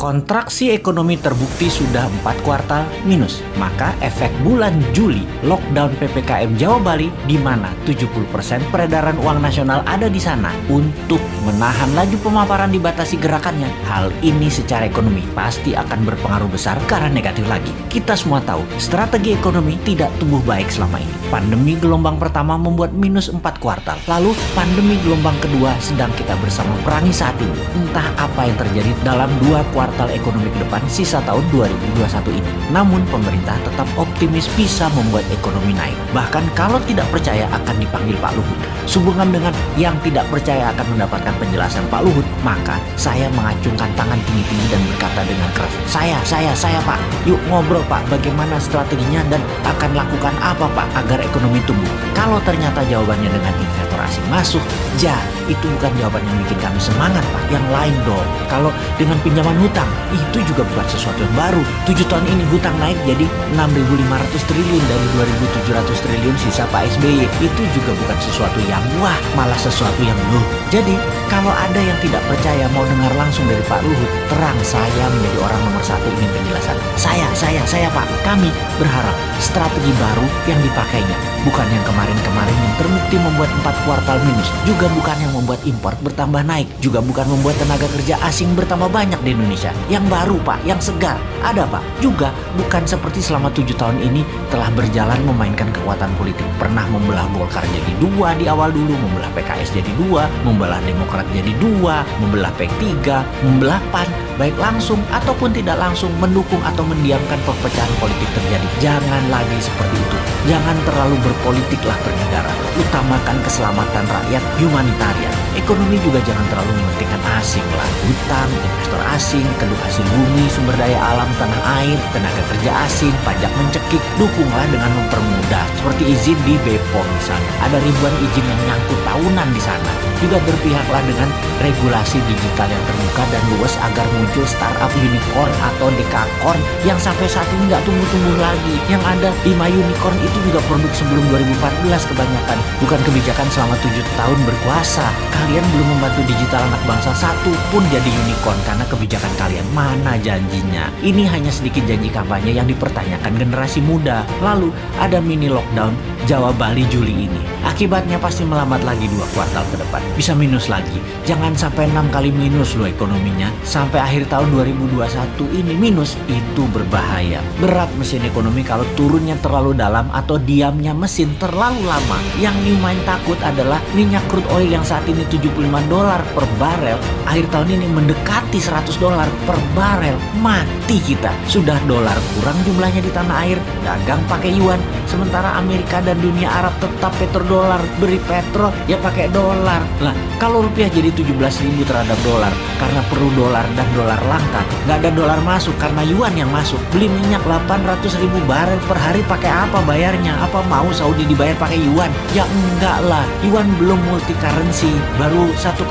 Kontraksi ekonomi terbukti sudah 4 kuartal minus. Maka efek bulan Juli lockdown PPKM Jawa Bali di mana 70% peredaran uang nasional ada di sana untuk menahan laju pemaparan dibatasi gerakannya. Hal ini secara ekonomi pasti akan berpengaruh besar ke arah negatif lagi. Kita semua tahu strategi ekonomi tidak tumbuh baik selama ini. Pandemi gelombang pertama membuat minus 4 kuartal. Lalu pandemi gelombang kedua sedang kita bersama perangi saat ini. Entah apa yang terjadi dalam 2 kuartal ekonomi ke depan sisa tahun 2021 ini. Namun pemerintah tetap optimis bisa membuat ekonomi naik. Bahkan kalau tidak percaya akan dipanggil Pak Luhut. Sehubungan dengan yang tidak percaya akan mendapatkan penjelasan Pak Luhut, maka saya mengacungkan tangan tinggi-tinggi dan berkata dengan keras, saya Pak, yuk ngobrol Pak, bagaimana strateginya dan akan lakukan apa Pak agar ekonomi tumbuh. Kalau ternyata jawabannya dengan investor asing masuk, itu bukan jawaban yang bikin kami semangat Pak, yang lain dong. Kalau dengan pinjaman hutang, itu juga bukan sesuatu yang baru. 7 tahun ini hutang naik jadi 6.500 triliun dari 2.700 triliun sisa Pak SBY. Itu juga bukan sesuatu yang wah, malah sesuatu yang loh. Jadi kalau ada yang tidak percaya mau dengar langsung dari Pak Luhut, terang saya menjadi orang nomor 1 ingin penjelasan. Saya Pak, kami berharap strategi baru yang dipakainya bukan yang kemarin-kemarin yang terbukti membuat 4 kuartal minus, juga bukan yang membuat impor bertambah naik, juga bukan membuat tenaga kerja asing bertambah banyak di Indonesia. Yang baru Pak, yang segar, ada Pak. Juga bukan seperti selama 7 tahun ini telah berjalan memainkan kekuatan politik. Pernah membelah Golkar jadi 2 di awal dulu, membelah PKS jadi 2, membelah Demokrat jadi 2, membelah P3, membelah PAN, baik langsung ataupun tidak langsung mendukung atau mendiamkan perpecahan politik terjadi. Jangan lagi seperti itu. Jangan terlalu berpolitiklah bernegara. Utamakan keselamatan rakyat, humanitarian. Ekonomi juga jangan terlalu mementingkan asing lah. Hutang, investor asing, kedua hasil bumi, sumber daya alam, tanah air, tenaga kerja asing, pajak mencekik. Dukunglah dengan mempermudah. Seperti izin di BPOM misalnya. Ada ribuan izin yang nyangkut tahunan di sana. Juga berpihaklah dengan regulasi digital yang terbuka dan luas agar muncul startup unicorn atau dekakorn yang sampai saat ini nggak tumbuh-tumbuh lagi. Yang ada 5 unicorn itu juga produk sebelum 2014 kebanyakan. Bukan kebijakan selama 7 tahun berkuasa. Kalian belum membantu digital anak bangsa satu pun jadi unicorn karena kebijakan kalian. Mana janjinya? Ini hanya sedikit janji kampanye yang dipertanyakan generasi muda. Lalu ada mini lockdown Jawa Bali Juli ini. Akibatnya pasti melambat lagi 2 kuartal ke depan. Bisa minus lagi. Jangan sampai 6 kali minus loh ekonominya. Sampai akhir tahun 2021 ini minus. Itu berbahaya. Berat mesin ekonomi kalau turunnya terlalu dalam atau diamnya mesin terlalu lama. Yang lumayan takut adalah minyak crude oil yang saat ini $75 per barel. Akhir tahun ini mendekati $100 per barel. Mati kita. Sudah dolar kurang jumlahnya di tanah air. Dagang pakai yuan. Sementara Amerika dan dunia Arab tetap petrodolar. Beri petro ya pakai dolar. Lah kalau rupiah jadi 17.000 terhadap dolar karena perlu dolar dan dolar langka, nggak ada dolar masuk karena yuan yang masuk. Beli minyak 800.000 barel per hari pakai apa bayarnya? Apa mau Saudi dibayar pakai yuan? Ya enggak lah. Yuan belum multi currency, baru 1,7%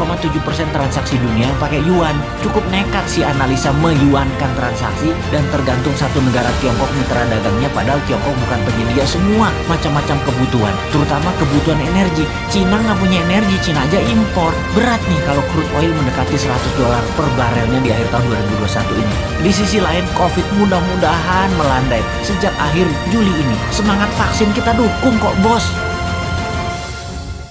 transaksi dunia pakai yuan. Cukup nekat sih analisa meyuankan transaksi dan tergantung satu negara Tiongkok mitra dagangnya, padahal Tiongkok bukan penyedia semua macam-macam kebutuhan, terutama kebutuhan energi. Cina nggak punya energi, Cina aja impor. Berat nih kalau crude oil mendekati $100 per barelnya di akhir tahun 2021 ini. Di sisi lain, COVID mudah-mudahan melandai sejak akhir Juli ini. Semangat vaksin kita dukung kok bos.